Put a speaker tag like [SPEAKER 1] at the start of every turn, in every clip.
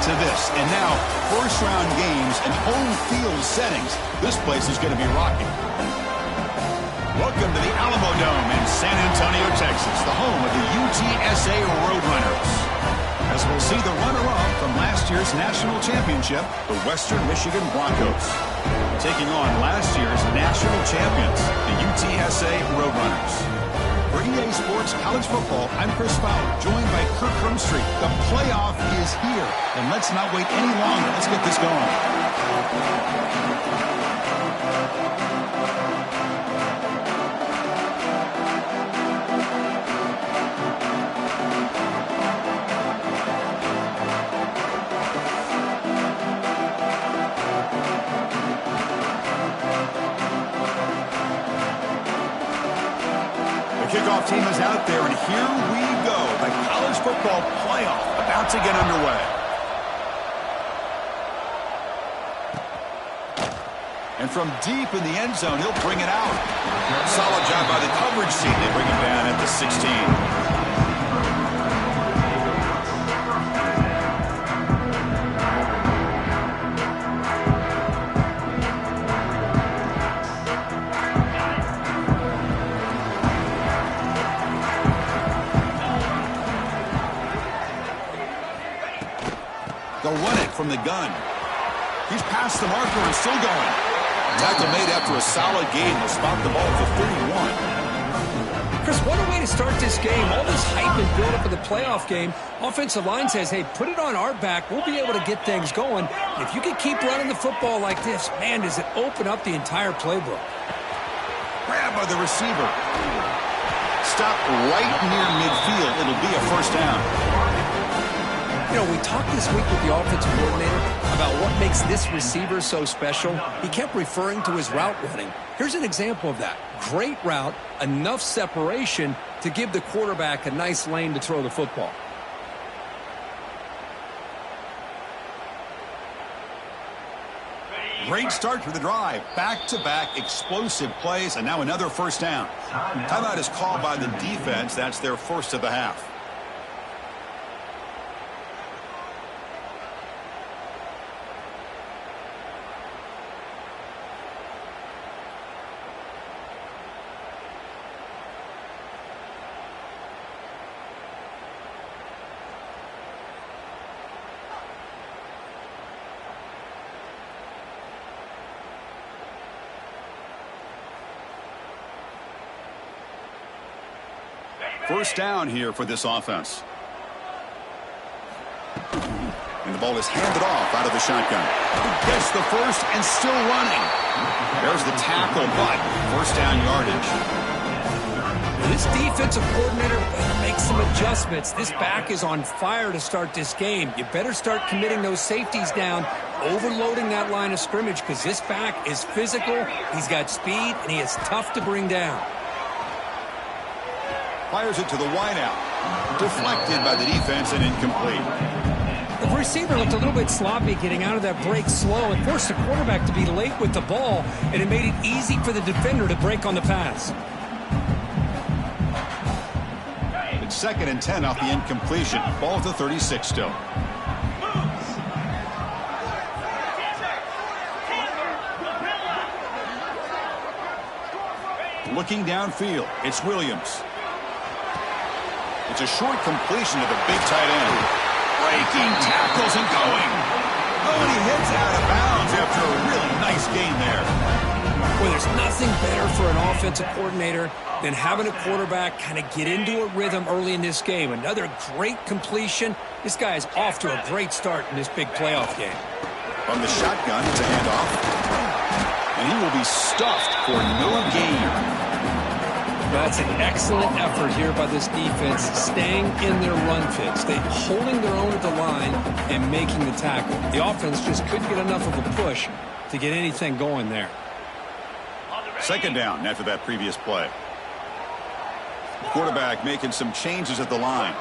[SPEAKER 1] to this. And now, first-round games and home field settings. This place is going to be rocking. Welcome to the Alamo Dome in San Antonio, Texas, the home of the UTSA Roadrunners. As we'll see the runner-up from last year's national championship, the Western Michigan Broncos, taking on last year's national champions, the UTSA Roadrunners. For EA Sports College Football, I'm Chris Fowler, joined by Kirk Hermstreet. The playoff is here, and let's not wait any longer. Let's get this going. Kickoff team is out there, and here we go. The college football playoff about to get underway. And from deep in the end zone, he'll bring it out. Solid job by the coverage team. They bring him down at the 16. They'll run it from the gun. He's past the marker and still going. Tackle made after a solid gain. They'll spot the ball for 31.
[SPEAKER 2] Chris, what a way to start this game. All this hype and build-up of the playoff game. Offensive line says, hey, put it on our back. We'll be able to get things going. If you can keep running the football like this, man, does it open up the entire playbook.
[SPEAKER 1] Grab by the receiver. Stop right near midfield. It'll be a first down.
[SPEAKER 2] You know, we talked this week with the offensive coordinator about what makes this receiver so special. He kept referring to his route running. Here's an example of that. Great route, enough separation to give the quarterback a nice lane to throw the football.
[SPEAKER 1] Great start to the drive. Back-to-back explosive plays, and now another first down. Timeout is called by the defense. That's their first of the half. First down here for this offense. And the ball is handed off out of the shotgun. He gets the first and still running. There's the tackle, but first down yardage.
[SPEAKER 2] This defensive coordinator better make some adjustments. This back is on fire to start this game. You better start committing those safeties down, overloading that line of scrimmage, because this back is physical, he's got speed, and he is tough to bring down.
[SPEAKER 1] Fires it to the wideout. Deflected by the defense and incomplete.
[SPEAKER 2] The receiver looked a little bit sloppy getting out of that break slow. It forced the quarterback to be late with the ball, and it made it easy for the defender to break on the pass.
[SPEAKER 1] It's 2nd and 10 off the incompletion. Ball at the 36 still. Looking downfield, it's Williams. It's a short completion to the big tight end. Breaking tackles and going. Oh, and he heads out of bounds after a really nice gain there.
[SPEAKER 2] Well, there's nothing better for an offensive coordinator than having a quarterback kind of get into a rhythm early in this game. Another great completion. This guy is off to a great start in this big playoff game.
[SPEAKER 1] From the shotgun, it's a handoff. And he will be stuffed for no gain.
[SPEAKER 2] That's an excellent effort here by this defense, staying in their run fits. They're holding their own at the line and making the tackle. The offense just couldn't get enough of a push to get anything going there.
[SPEAKER 1] 2nd down after that previous play. Quarterback making some changes at the line.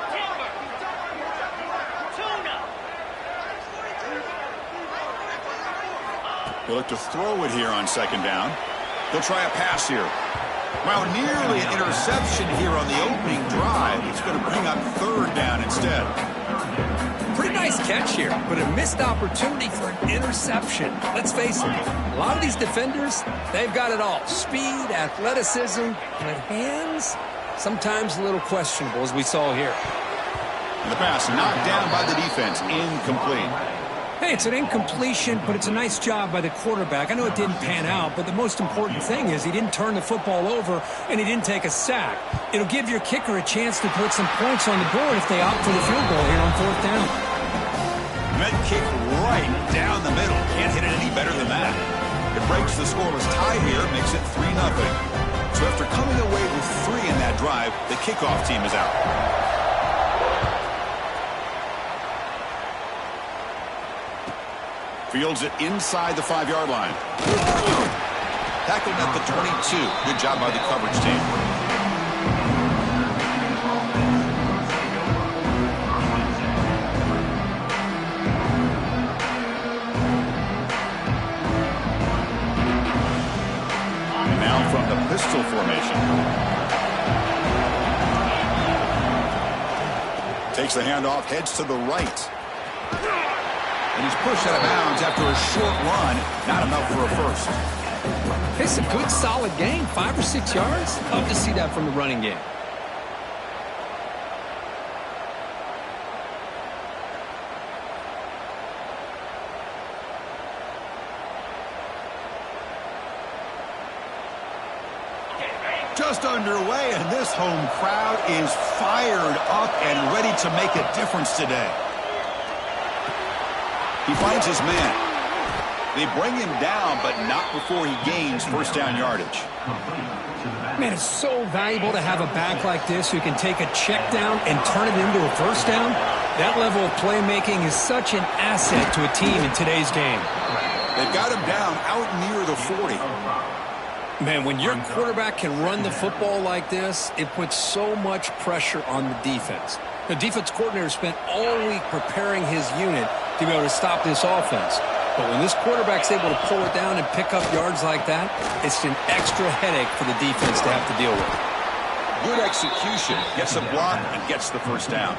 [SPEAKER 1] He'll look to throw it here on 2nd down. They'll try a pass here. Well, nearly an interception here on the opening drive. It's going to bring up 3rd down instead.
[SPEAKER 2] Pretty nice catch here, but a missed opportunity for an interception. Let's face it, a lot of these defenders, they've got it all. Speed, athleticism, but hands, sometimes a little questionable, as we saw here.
[SPEAKER 1] The pass knocked down by the defense, incomplete.
[SPEAKER 2] Hey, it's an incompletion, but it's a nice job by the quarterback. I know it didn't pan out, but the most important thing is he didn't turn the football over and he didn't take a sack. It'll give your kicker a chance to put some points on the board if they opt for the field goal here on 4th down.
[SPEAKER 1] Met kick right down the middle. Can't hit it any better than that. It breaks the scoreless tie here, makes it 3-0. So after coming away with 3 in that drive, the kickoff team is out. Fields it inside the 5-yard line. Tackled at the 22. Good job by the coverage team. And now from the pistol formation. Takes the handoff, heads to the right. And he's pushed out of bounds after a short run. Not enough for a first.
[SPEAKER 2] It's a good, solid game. 5 or 6 yards. Love to see that from the running game.
[SPEAKER 1] Just underway, and this home crowd is fired up and ready to make a difference today. He finds his man. They bring him down, but not before he gains first down yardage.
[SPEAKER 2] Man, it's so valuable to have a back like this who can take a check down and turn it into a first down. That level of playmaking is such an asset to a team in today's game.
[SPEAKER 1] They've got him down out near the 40.
[SPEAKER 2] Man, when your quarterback can run the football like this, it puts so much pressure on the defense. The defense coordinator spent all week preparing his unit to be able to stop this offense. But when this quarterback's able to pull it down and pick up yards like that, it's an extra headache for the defense to have to deal with.
[SPEAKER 1] Good execution. Gets a block and gets the first down.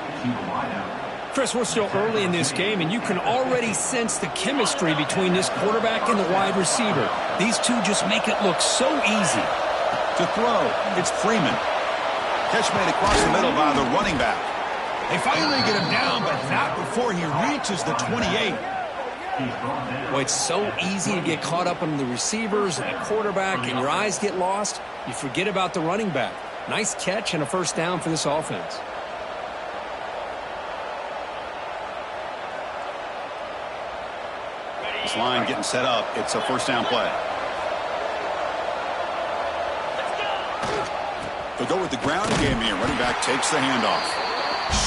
[SPEAKER 2] Chris, we're still early in this game, and you can already sense the chemistry between this quarterback and the wide receiver. These two just make it look so easy.
[SPEAKER 1] To throw, it's Freeman. Catch made across the middle by the running back. They finally get him down, but not before he reaches the 28.
[SPEAKER 2] Well, it's so easy to get caught up on the receivers and the quarterback, and your eyes get lost. You forget about the running back. Nice catch and a first down for this offense.
[SPEAKER 1] This line getting set up. It's a first down play. They'll go with the ground game here. Running back takes the handoff.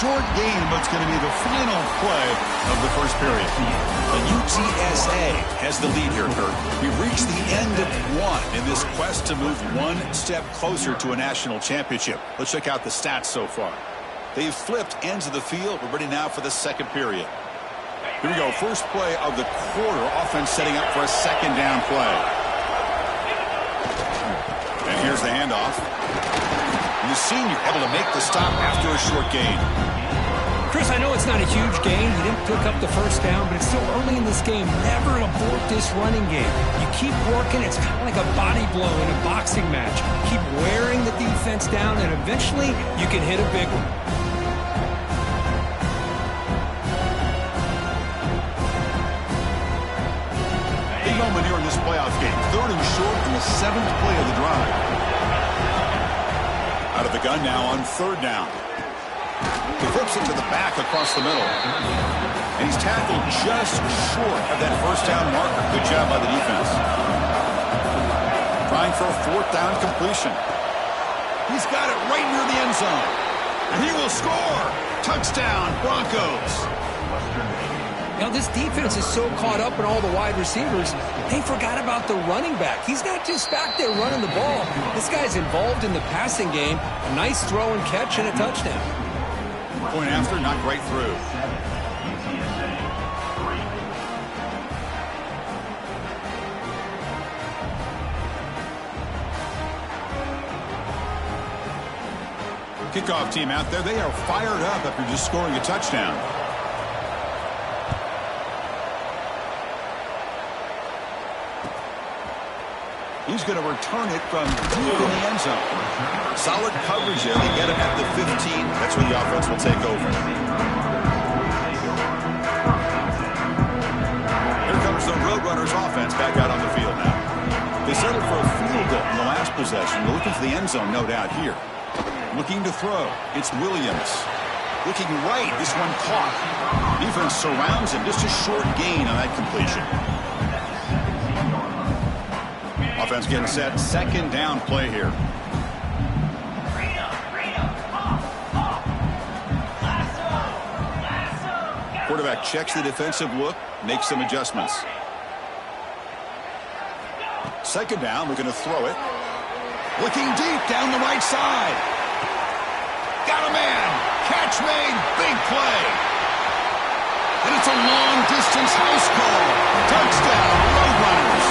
[SPEAKER 1] Short game, but it's going to be the final play of the first period. The UTSA has the lead here, Kurt. We've reached the end of one in this quest to move one step closer to a national championship. Let's check out the stats so far. They've flipped ends of the field. We're ready now for the second period. Here we go. First play of the quarter. Offense setting up for a second down play. And here's the handoff. And the senior able to make the stop after a short gain.
[SPEAKER 2] Chris, I know it's not a huge gain. You didn't pick up the first down, but it's still early in this game. Never abort this running game. You keep working. It's kind of like a body blow in a boxing match. Keep wearing the defense down, and eventually you can hit a big one.
[SPEAKER 1] Big moment here in this playoff game. 3rd and short in the 7th play of the drive. Out of the gun now on 3rd down. He flips it to the back across the middle. And he's tackled just short of that first down marker. Good job by the defense. Trying for a 4th down completion. He's got it right near the end zone. And he will score. Touchdown, Broncos.
[SPEAKER 2] Now, this defense is so caught up in all the wide receivers, they forgot about the running back. He's not just back there running the ball. This guy's involved in the passing game. A nice throw and catch and a touchdown.
[SPEAKER 1] Point after, not right through. Kickoff team out there. They are fired up after just scoring a touchdown. He's going to return it from deep in the end zone. Solid coverage there. They get him at the 15. That's where the offense will take over. Here comes the Roadrunners offense back out on the field now. They settled for a field goal in the last possession. They're looking for the end zone, no doubt, here. Looking to throw. It's Williams. Looking right. This one caught. Defense surrounds him. Just a short gain on that completion. Offense getting set. Second down play here. Quarterback checks the defensive look. Makes some adjustments. Second down. We're going to throw it. Looking deep down the right side. Got a man. Catch made. Big play. And it's a long-distance house call. Touchdown, Roadrunners.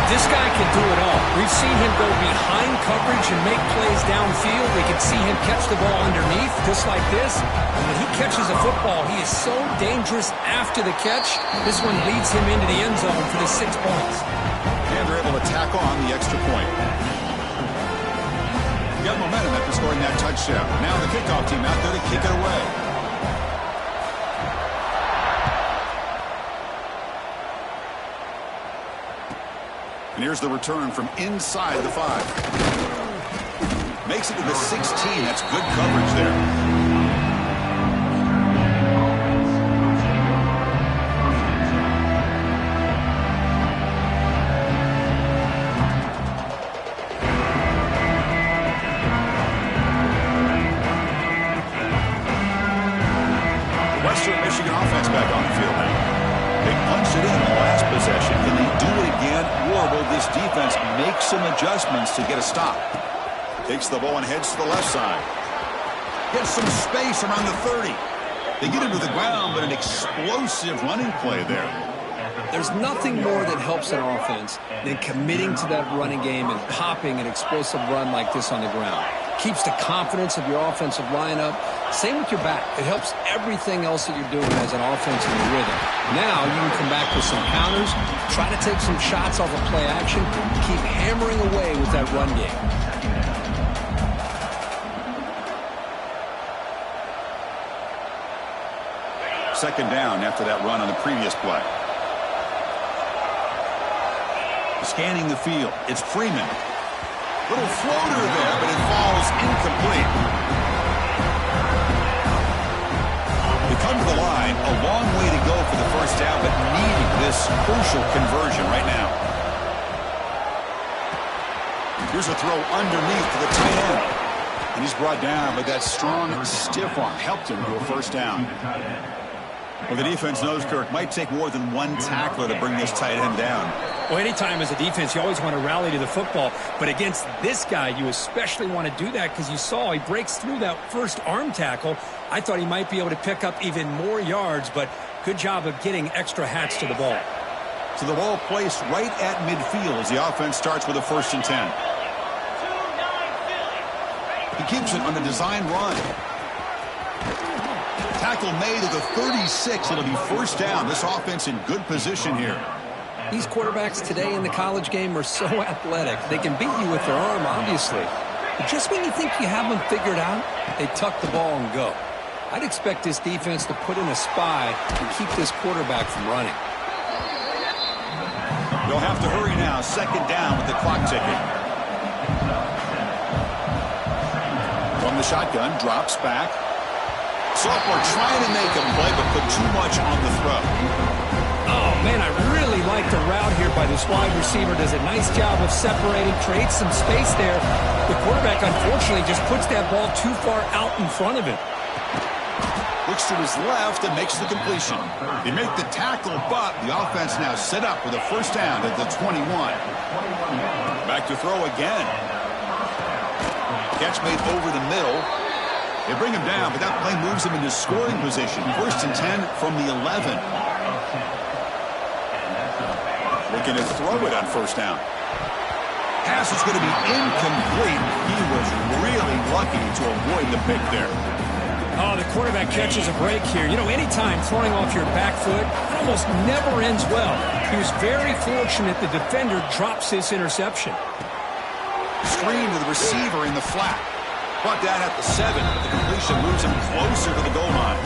[SPEAKER 2] This guy can do it all. We've seen him go behind coverage and make plays downfield. We can see him catch the ball underneath, just like this. And when he catches a football, he is so dangerous after the catch. This one leads him into the end zone for the 6 points.
[SPEAKER 1] And they're able to tack on the extra point. Got momentum after scoring that touchdown. Now the kickoff team out there to kick it away. And here's the return from inside the 5. Makes it to the 16. That's good coverage there. Western Michigan offense back on the field now. They punched it in the last possession. Can they do it again, or will this defense make some adjustments to get a stop? Takes the ball and heads to the left side. Gets some space around the 30. They get him to the ground, but an explosive running play there.
[SPEAKER 2] There's nothing more that helps an offense than committing to that running game and popping an explosive run like this on the ground. Keeps the confidence of your offensive lineup. Same with your back. It helps everything else that you're doing as an offense in the rhythm. Now you can come back with some counters, try to take some shots off of play action, keep hammering away with that run game.
[SPEAKER 1] Second down after that run on the previous play. Scanning the field. It's Freeman. Little floater there, but it falls incomplete. They come to the line. A long way to go for the first down, but needing this crucial conversion right now. Here's a throw underneath to the tight end. And he's brought down, but that strong, stiff arm helped him to a first down. Well, the defense knows, Kirk, might take more than one tackler to bring this tight end down.
[SPEAKER 2] Well, anytime as a defense, you always want to rally to the football. But against this guy, you especially want to do that because you saw he breaks through that first arm tackle. I thought he might be able to pick up even more yards, but good job of getting extra hats to the ball.
[SPEAKER 1] So the ball placed right at midfield as the offense starts with a 1st and 10. He keeps it on the design run. Tackle made at the 36. It'll be first down. This offense in good position here.
[SPEAKER 2] These quarterbacks today in the college game are so athletic. They can beat you with their arm, obviously. But just when you think you have them figured out, they tuck the ball and go. I'd expect this defense to put in a spy and keep this quarterback from running.
[SPEAKER 1] They'll have to hurry now. Second down with the clock ticking. From the shotgun, drops back. Sophomore trying to make a play, but put too much on the throw.
[SPEAKER 2] Oh, man, I really like the route here by this wide receiver. Does a nice job of separating, creates some space there. The quarterback, unfortunately, just puts that ball too far out in front of him.
[SPEAKER 1] Looks to his left and makes the completion. They make the tackle, but the offense now set up with a first down at the 21. Back to throw again. Catch made over the middle. They bring him down, but that play moves him into scoring position. 1st and 10 from the 11. Looking to throw it on first down. Pass is going to be incomplete. He was really lucky to avoid the pick there.
[SPEAKER 2] Oh, the quarterback catches a break here. You know, anytime throwing off your back foot, it almost never ends well. He was very fortunate the defender drops this interception.
[SPEAKER 1] Screen to the receiver in the flat. Brought down at the 7, but the completion moves him closer to the goal line.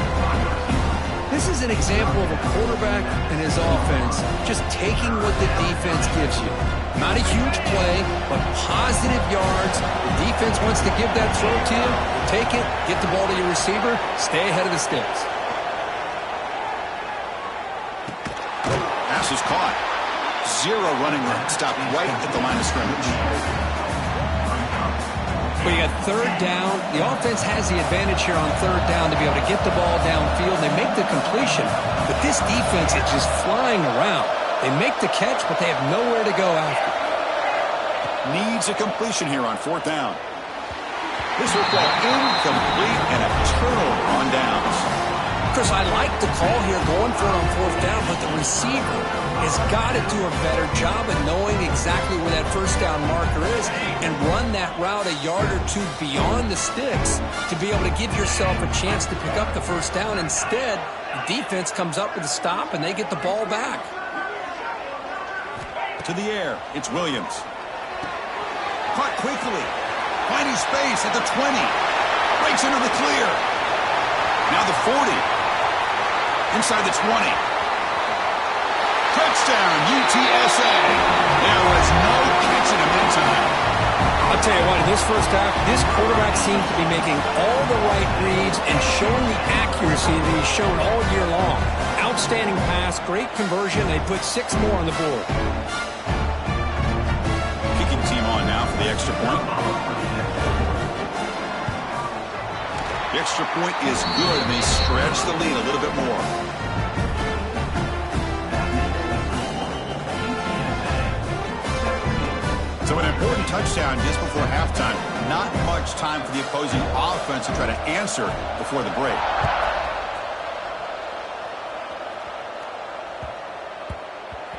[SPEAKER 2] This is an example of a quarterback and his offense just taking what the defense gives you. Not a huge play, but positive yards. The defense wants to give that throw to you. Take it, get the ball to your receiver, stay ahead of the sticks.
[SPEAKER 1] Pass is caught. 0 running room. Stopped right at the line of scrimmage.
[SPEAKER 2] Well, you got third down. The offense has the advantage here on third down to be able to get the ball downfield. They make the completion, but this defense is just flying around. They make the catch, but they have nowhere to go after.
[SPEAKER 1] Needs a completion here on 4th down. This will fall incomplete and a turnover on downs.
[SPEAKER 2] Chris, I like the call here going for it on 4th down, but the receiver has got to do a better job of knowing exactly where that first down marker is and run that route a yard or 2 beyond the sticks to be able to give yourself a chance to pick up the first down. Instead, the defense comes up with a stop and they get the ball back.
[SPEAKER 1] To the air, it's Williams. Caught quickly. Finding space at the 20. Breaks into the clear. Now the 40. Inside the 20. Touchdown, UTSA. There was no catching him in time.
[SPEAKER 2] I'll tell you what, in this first half, this quarterback seems to be making all the right reads and showing the accuracy that he's shown all year long. Outstanding pass, great conversion. They put 6 more on the board.
[SPEAKER 1] Kicking team on now for the extra point. The extra point is good, and they stretch the lead a little bit more. So an important touchdown just before halftime. Not much time for the opposing offense to try to answer before the break.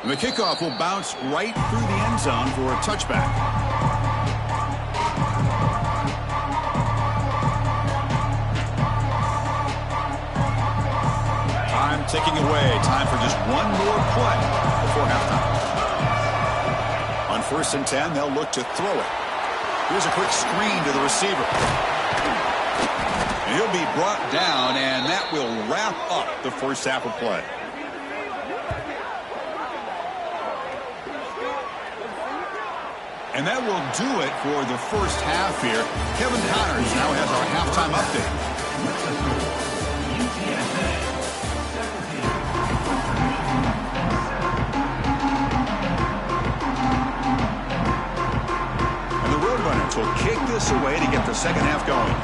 [SPEAKER 1] And the kickoff will bounce right through the end zone for a touchback. Time ticking away. Time for just one more play before halftime. On 1st and 10, they'll look to throw it. Here's a quick screen to the receiver. And he'll be brought down, and that will wrap up the first half of play. And that will do it for the first half here. Kevin Connors now has our halftime update. Will kick this away to get the second half going.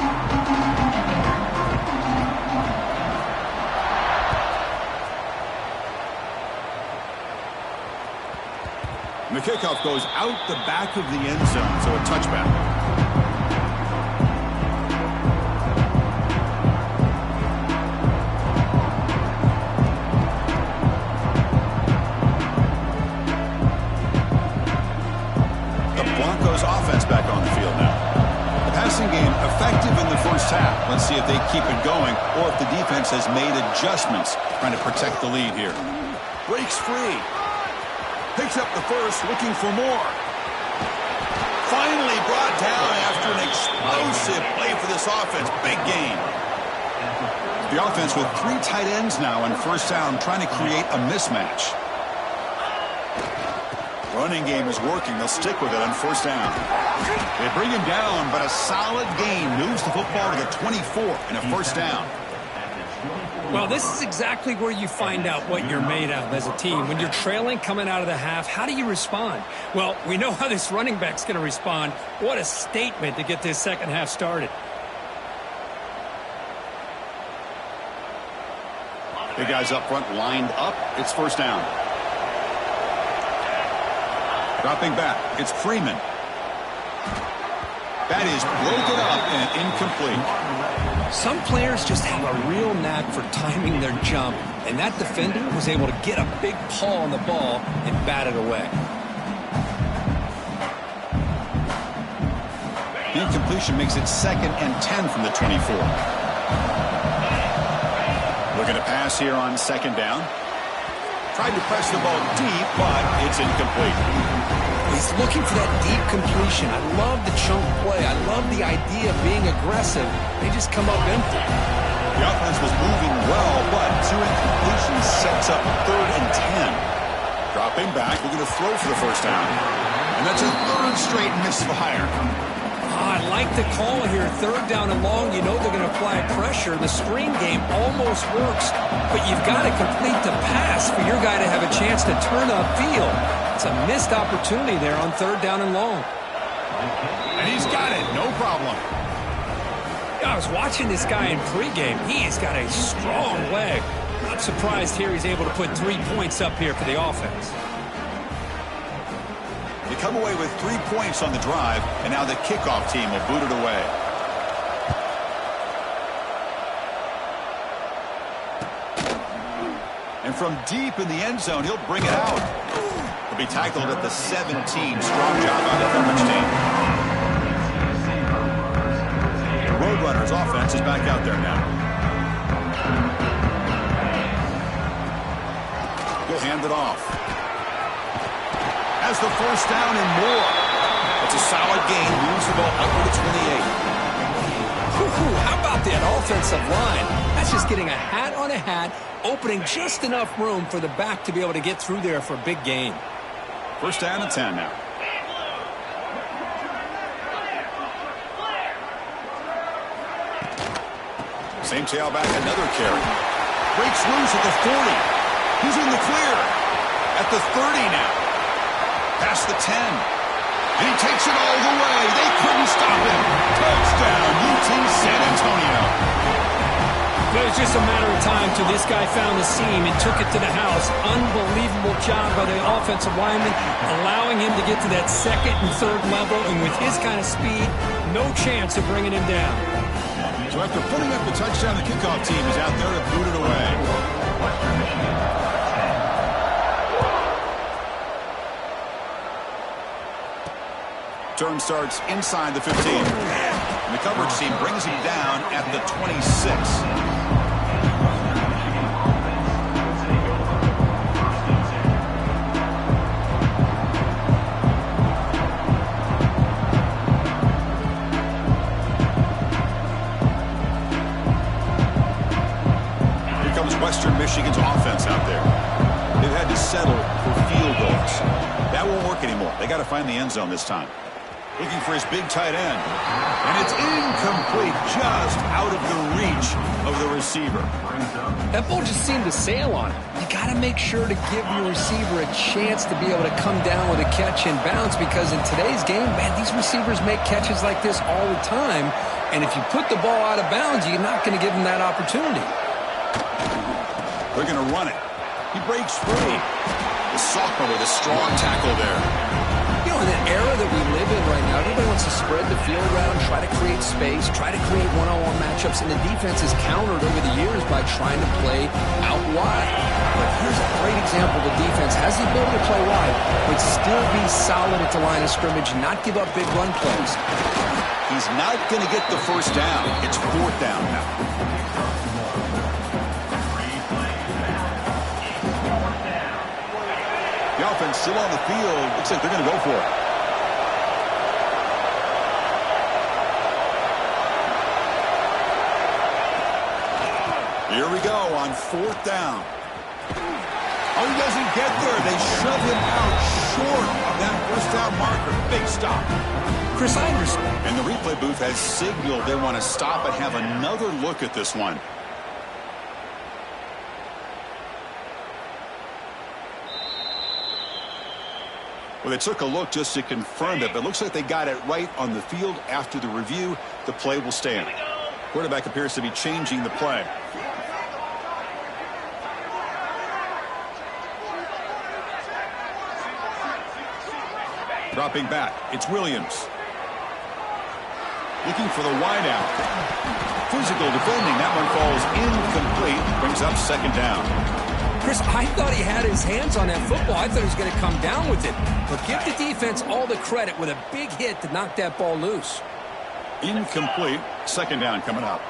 [SPEAKER 1] And the kickoff goes out the back of the end zone, so a touchback. Offense back on the field now. The passing game effective in the first half. Let's see if they keep it going or if the defense has made adjustments trying to protect the lead here. Breaks free. Picks up the first, looking for more. Finally brought down after an explosive play for this offense. Big game. The offense with 3 tight ends now on 1st down, trying to create a mismatch. Running game is working. They'll stick with it on 1st down. They bring him down, but a solid gain moves the football to the 24 and a 1st down.
[SPEAKER 2] Well, this is exactly where you find out what you're made of as a team. When you're trailing coming out of the half, how do you respond? Well, we know how this running back's going to respond. What a statement to get this second half started.
[SPEAKER 1] The guys up front lined up. It's 1st down. Dropping back, it's Freeman. That is broken up and incomplete.
[SPEAKER 2] Some players just have a real knack for timing their jump, and that defender was able to get a big paw on the ball and bat it away. The
[SPEAKER 1] incompletion makes it 2nd and 10 from the 24. Looking to pass here on second down. Tried to press the ball deep, but it's incomplete.
[SPEAKER 2] He's looking for that deep completion. I love the chunk play. I love the idea of being aggressive. They just come up empty.
[SPEAKER 1] The offense was moving well, but 2 incompletions sets up 3rd and 10. Dropping back, looking to throw for the first down. And that's a 3rd straight misfire.
[SPEAKER 2] I like the call here. 3rd down and long. You know they're going to apply pressure. The screen game almost works, but you've got to complete the pass for your guy to have a chance to turn upfield. It's a missed opportunity there on 3rd down and long.
[SPEAKER 1] And he's got it. No problem.
[SPEAKER 2] I was watching this guy in pregame. He has got a strong leg. Not surprised here he's able to put 3 points up here for the offense.
[SPEAKER 1] They come away with 3 points on the drive, and now the kickoff team will boot it away. And from deep in the end zone, he'll bring it out. He'll be tackled at the 17. Strong job by the coverage team. The Roadrunners offense is back out there now. He'll hand it off. Has the first down and more. It's a solid gain. Moves the ball up to the 28.
[SPEAKER 2] How about that offensive line? That's just getting a hat on a hat, opening just enough room for the back to be able to get through there for a big gain.
[SPEAKER 1] First down and 10 now. Same tailback, another carry. Breaks loose at the 40. He's in the clear. At the 30 now. Past the 10. And he takes it all the way. They couldn't stop him. Touchdown, UT San Antonio.
[SPEAKER 2] It was just a matter of time till this guy found the seam and took it to the house. Unbelievable job by the offensive lineman, allowing him to get to that 2nd and 3rd level. And with his kind of speed, no chance of bringing him down.
[SPEAKER 1] So after putting up the touchdown, the kickoff team is out there to boot it away. Turn starts inside the 15. And the coverage team brings him down at the 26. Here comes Western Michigan's offense out there. They've had to settle for field goals. That won't work anymore. They got to find the end zone this time. Looking for his big tight end. And it's incomplete, just out of the reach of the receiver.
[SPEAKER 2] That ball just seemed to sail on him. You got to make sure to give your receiver a chance to be able to come down with a catch and bounce, because in today's game, man, these receivers make catches like this all the time. And if you put the ball out of bounds, you're not going to give them that opportunity.
[SPEAKER 1] They're going to run it. He breaks free. The sophomore with a strong tackle there.
[SPEAKER 2] You know, in the era that we live in right now, everybody wants to spread the field around, try to create space, try to create one-on-one matchups, and the defense has countered over the years by trying to play out wide. But here's a great example. The defense has the ability to play wide, but still be solid at the line of scrimmage, not give up big run plays.
[SPEAKER 1] He's not going to get the first down. It's 4th down now. The offense still on the field. Looks like they're going to go for it. Here we go on 4th down. Oh, he doesn't get there. They shove him out short of that first down marker. Big stop.
[SPEAKER 2] Chris, I understand.
[SPEAKER 1] And the replay booth has signaled they want to stop and have another look at this one. Well, they took a look just to confirm it, but it looks like they got it right on the field. After the review, the play will stand. Quarterback appears to be changing the play. Dropping back, it's Williams. Looking for the wideout. Physical defending, that one falls incomplete. Brings up 2nd down.
[SPEAKER 2] Chris, I thought he had his hands on that football. I thought he was going to come down with it. But give the defense all the credit with a big hit to knock that ball loose.
[SPEAKER 1] Incomplete. 2nd down coming up.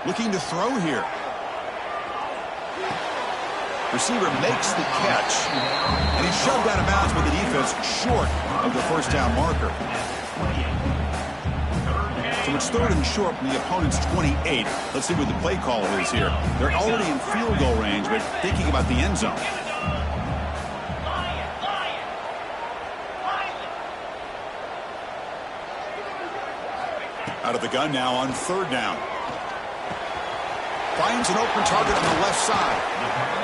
[SPEAKER 1] Looking to throw here. Receiver makes the catch, and he's shoved out of bounds by the defense short of the first down marker. So it's 3rd and short from the opponent's 28. Let's see what the play call is here. They're already in field goal range, but thinking about the end zone. Out of the gun now on 3rd down. Finds an open target on the left side.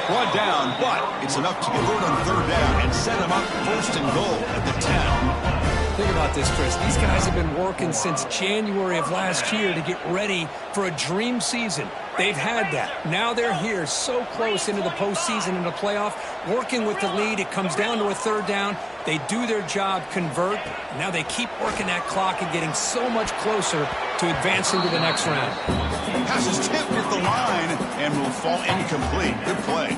[SPEAKER 1] Brought down, but it's enough to convert on 3rd down and set him up 1st and goal at the 10.
[SPEAKER 2] Think about this, Chris. These guys have been working since January of last year to get ready for a dream season. They've had that. Now they're here so close into the postseason and the playoff, working with the lead. It comes down to a 3rd down. They do their job, convert. Now they keep working that clock and getting so much closer to advancing to the next round.
[SPEAKER 1] Pass is tipped at the line and will fall incomplete. Good play.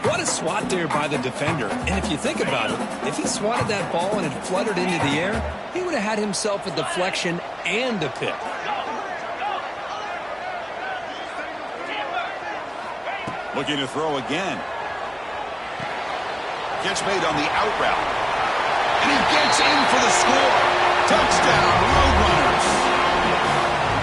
[SPEAKER 2] What a swat there by the defender. And if you think about it, if he swatted that ball and it fluttered into the air, he would have had himself a deflection and a pick.
[SPEAKER 1] Looking to throw again. Gets made on the out route. And he gets in for the score. Touchdown, Roadrunners.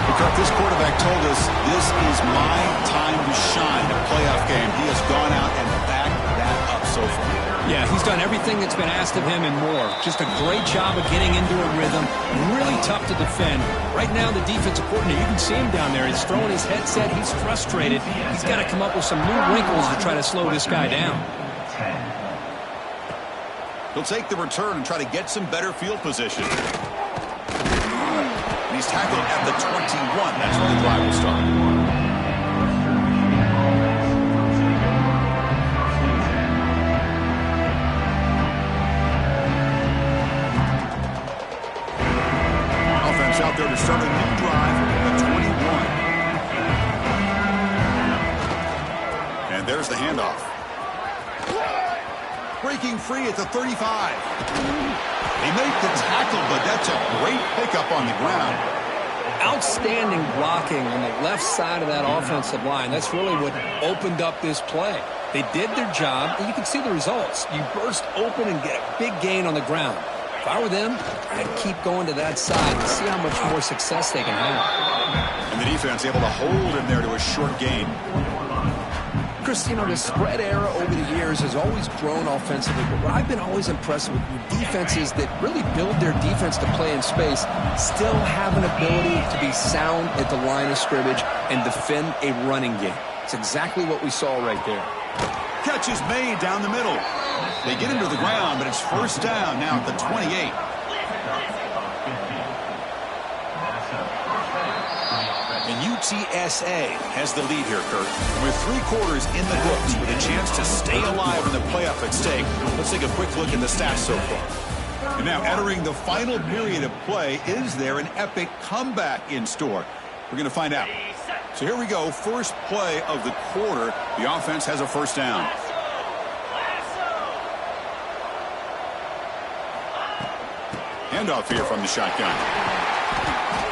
[SPEAKER 1] Because this quarterback told us this is my time to shine, a playoff game. He has gone out and backed that up so far.
[SPEAKER 2] Yeah, he's done everything that's been asked of him and more. Just a great job of getting into a rhythm. Really tough to defend. Right now, the defensive coordinator, you can see him down there. He's throwing his headset. He's frustrated. He's got to come up with some new wrinkles to try to slow this guy down.
[SPEAKER 1] He'll take the return and try to get some better field position. And he's tackled at the 21. That's where the drive will start. Offense out there to start a new drive at 21. And there's the handoff. Breaking free at the 35. They make the tackle, but that's a great pickup on the ground.
[SPEAKER 2] Outstanding blocking on the left side of that offensive line. That's really what opened up this play. They did their job, and you can see the results. You burst open and get a big gain on the ground. If I were them, I'd keep going to that side and see how much more success they can have.
[SPEAKER 1] And the defense able to hold him there to a short gain.
[SPEAKER 2] Chris, you know, the spread era over the years has always grown offensively, but what I've been always impressed with defenses that really build their defense to play in space still have an ability to be sound at the line of scrimmage and defend a running game. It's exactly what we saw right there.
[SPEAKER 1] Catch is made down the middle. They get him to the ground, but it's 1st down now at the 28. And UTSA has the lead here, Kurt. With 3 quarters in the books with a chance to stay alive in the playoff at stake, let's take a quick look at the stats so far. And now entering the final period of play, is there an epic comeback in store? We're going to find out. So here we go, first play of the quarter. The offense has a 1st down. Handoff here from the shotgun.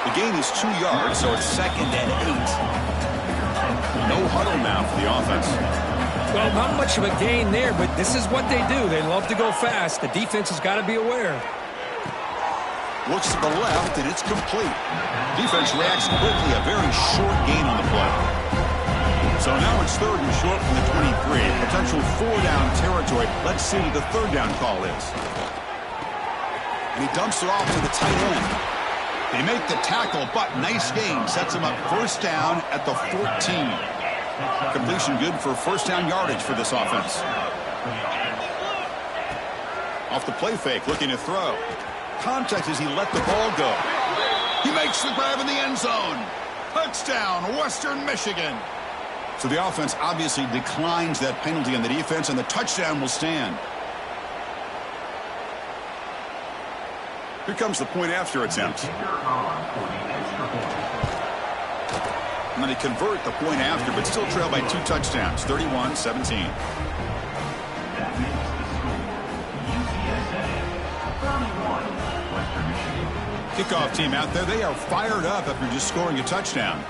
[SPEAKER 1] The gain is 2 yards, so it's 2nd and 8. No huddle now for the offense.
[SPEAKER 2] Well, not much of a gain there, but this is what they do. They love to go fast. The defense has got to be aware.
[SPEAKER 1] Looks to the left, and it's complete. Defense reacts quickly, a very short gain on the play. So now it's 3rd and short from the 23. Potential 4-down territory. Let's see what the 3rd down call is. And he dumps it off to the tight end. They make the tackle, but nice gain. Sets him up 1st down at the 14. Completion good for 1st down yardage for this offense. Off the play fake, looking to throw. Contact as he let the ball go. He makes the grab in the end zone. Touchdown, Western Michigan. So the offense obviously declines that penalty on the defense, and the touchdown will stand. Here comes the point after attempt. And then they convert the point after, but still trail by 2 touchdowns, 31-17. Kickoff team out there, they are fired up after just scoring a touchdown.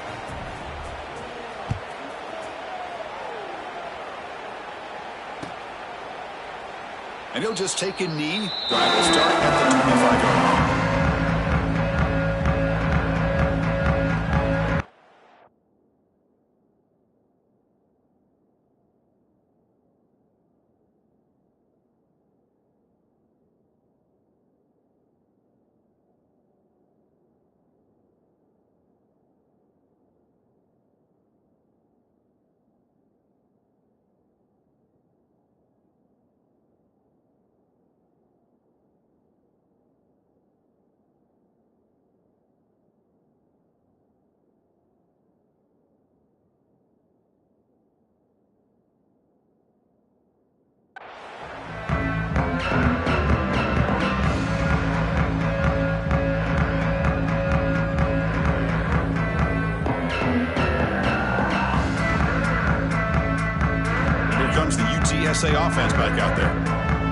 [SPEAKER 1] And he'll just take a knee. Drive will start at the 25-yard line. Ncaa offense back out there.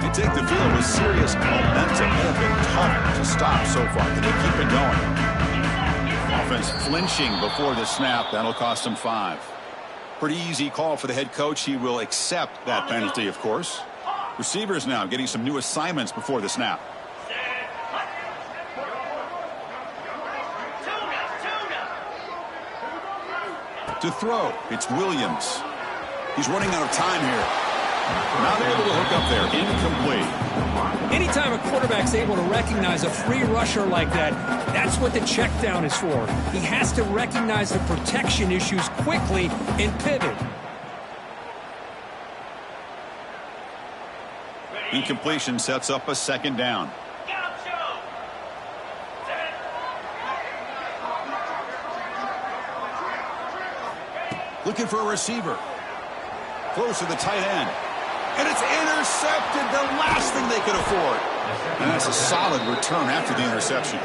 [SPEAKER 1] They take the field with serious momentum. They have been tough to stop so far. Can they keep it going? Offense flinching before the snap. That'll cost them 5. Pretty easy call for the head coach. He will accept that penalty, of course. Receivers now getting some new assignments before the snap. To throw, it's Williams. He's running out of time here. Now they're able to hook up there. Incomplete.
[SPEAKER 2] Anytime a quarterback's able to recognize a free rusher like that, that's what the check down is for. He has to recognize the protection issues quickly and pivot.
[SPEAKER 1] Incompletion sets up a second down. Looking for a receiver. Close to the tight end. And it's intercepted, the last thing they could afford. And that's a solid return after the interception.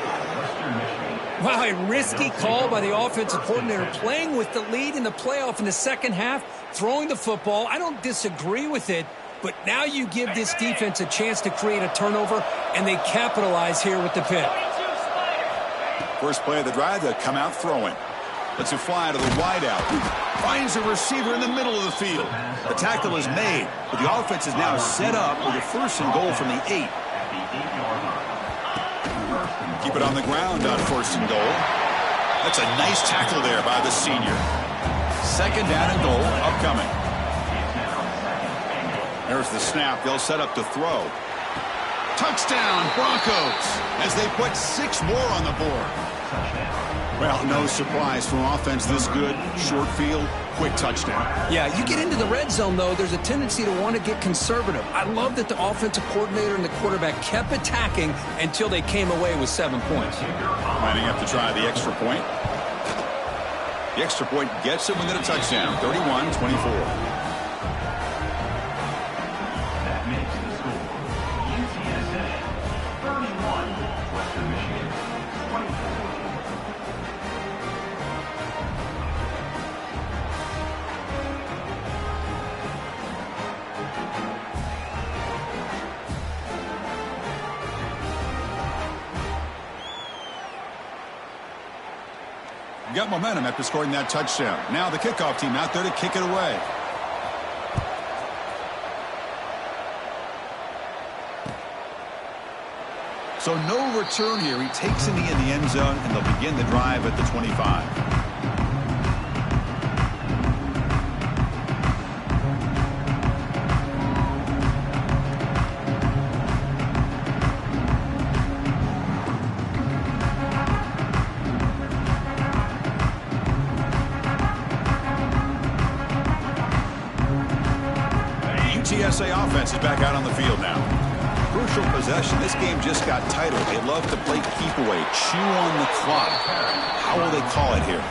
[SPEAKER 2] Wow, a risky call by the offensive coordinator, playing with the lead in the playoff in the second half, throwing the football. I don't disagree with it, but now you give this defense a chance to create a turnover, and they capitalize here with the pick.
[SPEAKER 1] First play of the drive, they'll come out throwing. Lets it fly to the wideout. Finds a receiver in the middle of the field. The tackle is made, but the offense is now set up with a 1st and goal from the 8. Keep it on the ground on 1st and goal. That's a nice tackle there by the senior. 2nd down and goal upcoming. There's the snap. They'll set up to throw. Touchdown, Broncos, as they put 6 more on the board. Well, no surprise from offense this good. Short field, quick touchdown.
[SPEAKER 2] Yeah, you get into the red zone, though, there's a tendency to want to get conservative. I love that the offensive coordinator and the quarterback kept attacking until they came away with 7 points.
[SPEAKER 1] Lining up to try the extra point. The extra point gets it within a touchdown, 31-24. Got momentum after scoring that touchdown. Now the kickoff team out there to kick it away. So no return here. He takes a knee in the end zone, and they'll begin the drive at the 25. Ncaa offense is back out on the field now. Crucial possession. This game just got tighter. They love to play keep away, chew on the clock. How will they call it here?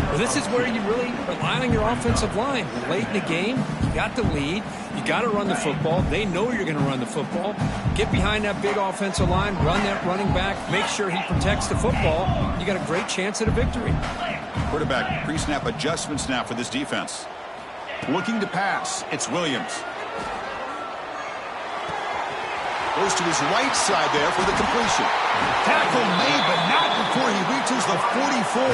[SPEAKER 2] Well, this is where you really rely on your offensive line. Late in the game, you got the lead. You got to run the football. They know you're going to run the football. Get behind that big offensive line, run that running back, make sure he protects the football. You got a great chance at a victory.
[SPEAKER 1] Quarterback pre-snap adjustments now for this defense. Looking to pass, it's Williams. Goes to his right side there for the completion. Tackle made, but not before he reaches the 44.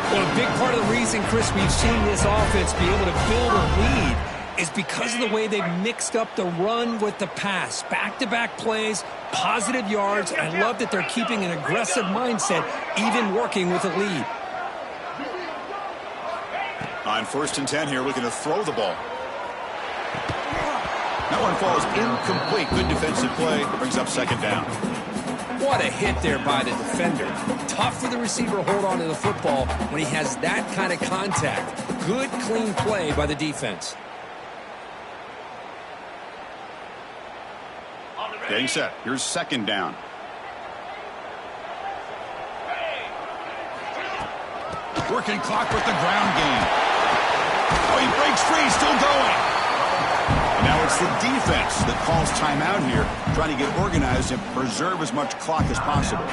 [SPEAKER 2] Well, a big part of the reason, Chris, we've seen this offense be able to build a lead is because of the way they've mixed up the run with the pass. Back-to-back plays, positive yards. I love that they're keeping an aggressive mindset, even working with a lead.
[SPEAKER 1] On 1st and 10 here, looking to throw the ball. That one falls incomplete. Good defensive play. Brings up 2nd down.
[SPEAKER 2] What a hit there by the defender. Tough for the receiver to hold on to the football when he has that kind of contact. Good, clean play by the defense.
[SPEAKER 1] Getting set. Here's 2nd down. Working clock with the ground game. Oh, he breaks free. Still going. Now it's the defense that calls timeout here, trying to get organized and preserve as much clock as possible.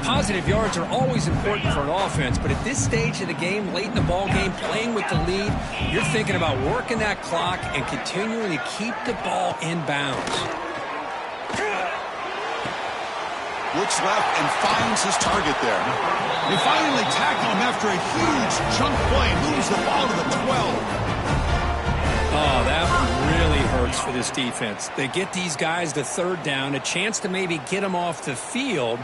[SPEAKER 2] Positive yards are always important for an offense, but at this stage of the game, late in the ball game, playing with the lead, you're thinking about working that clock and continuing to keep the ball in bounds.
[SPEAKER 1] Looks left and finds his target there. They finally tackle him after a huge chunk play. Moves the ball to the 12.
[SPEAKER 2] Oh, that one really hurts for this defense. They get these guys to 3rd down, a chance to maybe get them off the field,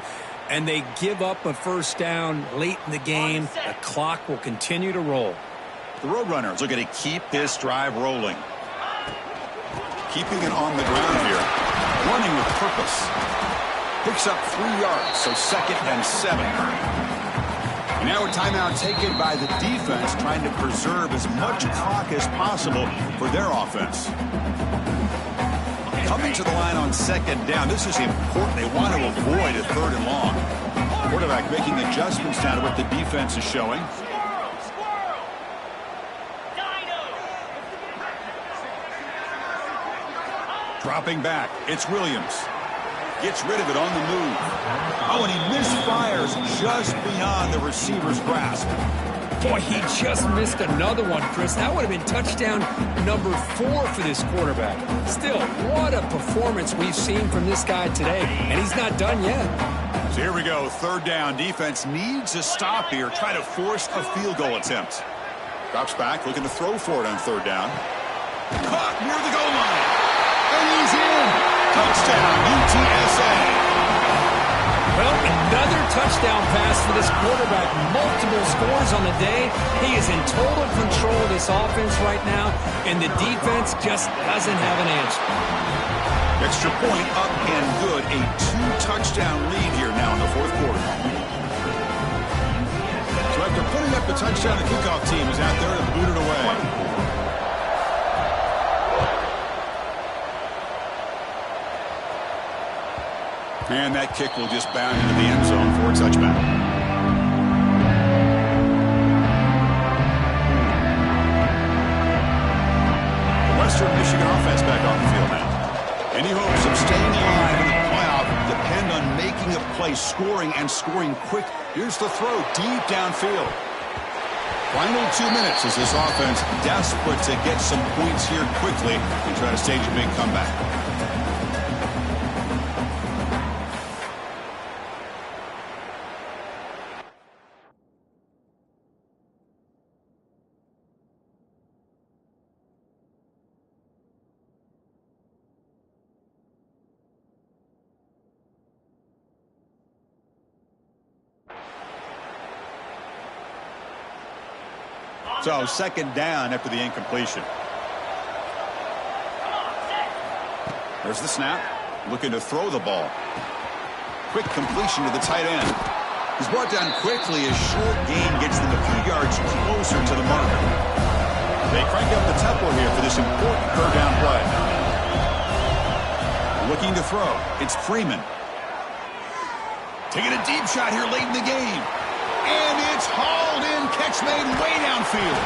[SPEAKER 2] and they give up a 1st down late in the game. The clock will continue to roll.
[SPEAKER 1] The Roadrunners looking to keep this drive rolling. Keeping it on the ground here. Running with purpose. Picks up 3 yards, so 2nd and 7. And now a timeout taken by the defense, trying to preserve as much clock as possible for their offense. Coming to the line on 2nd down. This is important. They want to avoid a 3rd and long. Quarterback making adjustments down to what the defense is showing. Dropping back. It's Williams. Gets rid of it on the move. Oh, and he misfires just beyond the receiver's grasp.
[SPEAKER 2] Boy, he just missed another one, Chris. That would have been touchdown number 4 for this quarterback. Still, what a performance we've seen from this guy today, and he's not done yet.
[SPEAKER 1] So here we go, 3rd down. Defense needs a stop here. Try to force a field goal attempt. Drops back, looking to throw for it on 3rd down. Caught near the goal line. And he's in. Touchdown, UTSA.
[SPEAKER 2] Well, another touchdown pass for this quarterback. Multiple scores on the day. He is in total control of this offense right now, and the defense just doesn't have an answer.
[SPEAKER 1] Extra point up and good. A 2-touchdown lead here now in the 4th quarter. So after putting up the touchdown, the kickoff team is out there to boot it away. And that kick will just bound into the end zone for a touchback. The Western Michigan offense back on the field now. Any hopes of staying alive in the playoff depend on making a play, scoring, and scoring quick. Here's the throw deep downfield. Final 2 minutes as this offense desperate to get some points here quickly and try to stage a big comeback. So 2nd down after the incompletion. There's the snap. Looking to throw the ball. Quick completion to the tight end. He's brought down quickly as short gain gets them a few yards closer to the marker. They crank up the tempo here for this important 3rd down play. Looking to throw. It's Freeman. Taking a deep shot here late in the game. And it's hauled in. Catch made way downfield.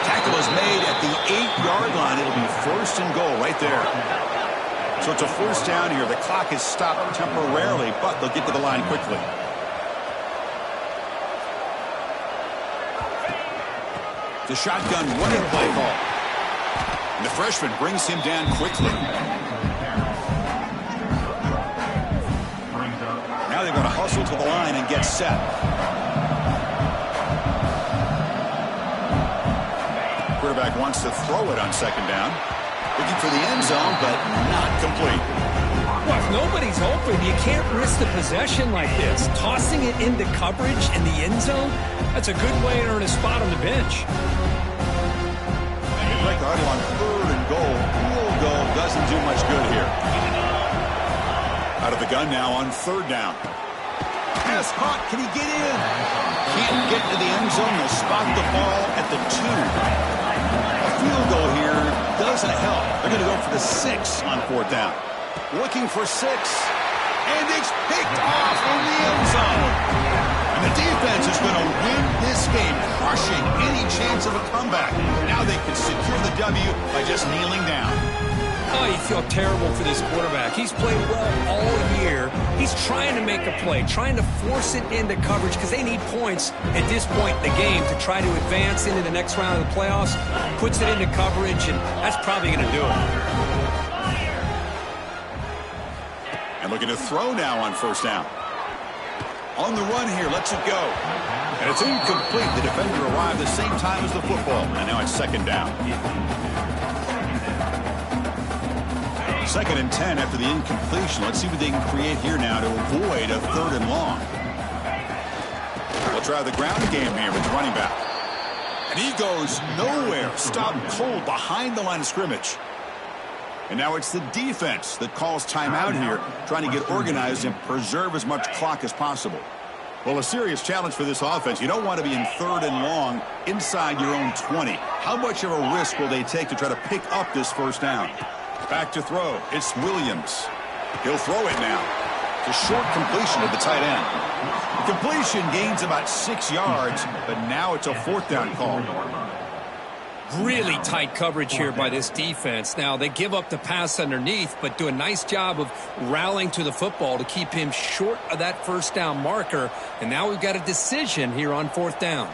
[SPEAKER 1] Tackle is made at the 8-yard line. It'll be 1st and goal right there. So it's a 1st down here. The clock is stopped temporarily, but they'll get to the line quickly. The shotgun running play call. And the freshman brings him down quickly. Now they've got to hustle to the line and get set. Quarterback wants to throw it on second down. Looking for the end zone, but not complete.
[SPEAKER 2] Well, if nobody's open, you can't risk the possession like this. Tossing it into coverage in the end zone, that's a good way to earn a spot on the bench.
[SPEAKER 1] They break the huddle on 3rd and goal. Field goal doesn't do much good here. Out of the gun now on 3rd down. Pass caught. Can he get in? Can't get to the end zone. They'll spot the ball at the 2. A field goal here doesn't help. They're going to go for the 6 on 4th down. Looking for 6. And it's picked off in the end zone. And the defense is going to win this game, crushing any chance of a comeback. Now they can secure the W by just kneeling down.
[SPEAKER 2] Oh, you feel terrible for this quarterback. He's played well all year. He's trying to make a play, trying to force it into coverage because they need points at this point in the game to try to advance into the next round of the playoffs. Puts it into coverage, and that's probably going to do it.
[SPEAKER 1] And looking to throw now on 1st down. On the run here, lets it go. And it's incomplete. The defender arrived the same time as the football. And now it's 2nd down. 2nd and 10 after the incompletion. Let's see what they can create here now to avoid a 3rd and long. They'll try the ground game here with the running back. And he goes nowhere. Stopped cold behind the line of scrimmage. And now it's the defense that calls timeout here, trying to get organized and preserve as much clock as possible. Well, a serious challenge for this offense. You don't want to be in 3rd and long inside your own 20. How much of a risk will they take to try to pick up this 1st down? Back to throw. It's Williams. He'll throw it now. It's a short completion to the tight end. The completion gains about 6 yards, but now it's a 4th down call.
[SPEAKER 2] Really tight coverage here by this defense. Now, they give up the pass underneath, but do a nice job of rallying to the football to keep him short of that 1st down marker. And now we've got a decision here on 4th down.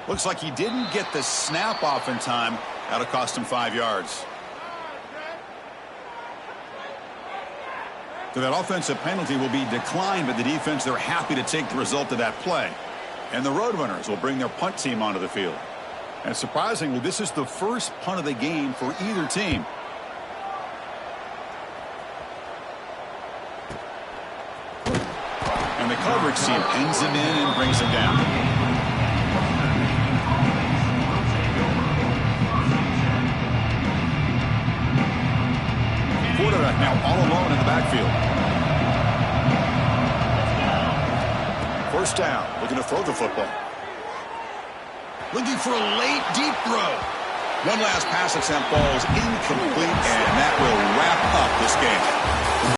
[SPEAKER 1] Looks like he didn't get the snap off in time. That'll cost him 5 yards. So that offensive penalty will be declined by the defense. They're happy to take the result of that play. And the Roadrunners will bring their punt team onto the field. And surprisingly, this is the first punt of the game for either team. And the coverage team pins him in and brings him down. Quarterback now all alone in the backfield. 1st down, looking to throw the football. Looking for a late deep throw. One last pass attempt falls incomplete, and that will wrap up this game.